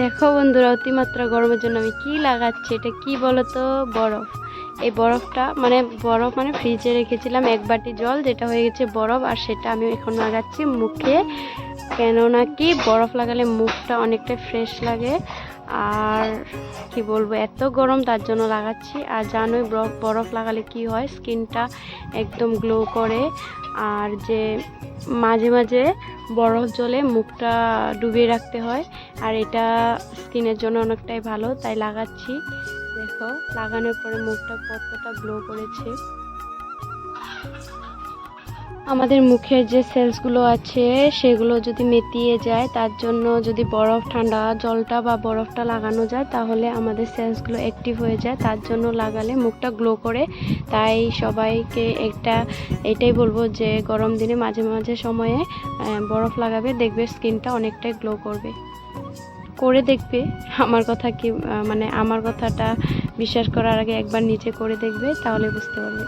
দেখো বন্ধুরা, অতিমাত্রা গরমের জন্য আমি কি লাগাচ্ছি, এটা কি বলো তো? বরফ। এই বরফটা মানে ফ্রিজে রেখেছিলাম এক বাটি জল, যেটা হয়ে গেছে বরফ, আর সেটা আমি এখন লাগাচ্ছি মুখে। কেননা কি, বরফ লাগালে মুখটা অনেকটা ফ্রেশ লাগে। আর কি বলবো, এত গরম তার জন্য লাগাচ্ছি। আর জানোই বরফ লাগালে কি হয়, স্কিনটা একদম গ্লো করে। আর যে মাঝে মাঝে বরফ জলে মুখটা ডুবিয়ে রাখতে হয়, আর এটা স্কিনের জন্য অনেকটাই ভালো, তাই লাগাচ্ছি। দেখো লাগানোর পরে মুখটা কতটা গ্লো করেছে। আমাদের মুখের যে সেলসগুলো আছে সেগুলো যদি মেটিয়ে যায়, তার জন্য যদি ঠান্ডা জলটা বা বরফটা লাগানো যায়, তাহলে আমাদের সেলসগুলো অ্যাক্টিভ হয়ে যায়। তার জন্য লাগালে মুখটা গ্লো করে। তাই সবাইকে এটাই বলবো যে গরম দিনে মাঝে মাঝে সময়ে বরফ লাগাবে, দেখবে স্কিনটা অনেকটাই গ্লো করবে। করে দেখবে। আমার কথা কি, আমার কথাটা বিশ্বাস করার আগে একবার নিজে করে দেখবে, তাহলে বুঝতে পারবে।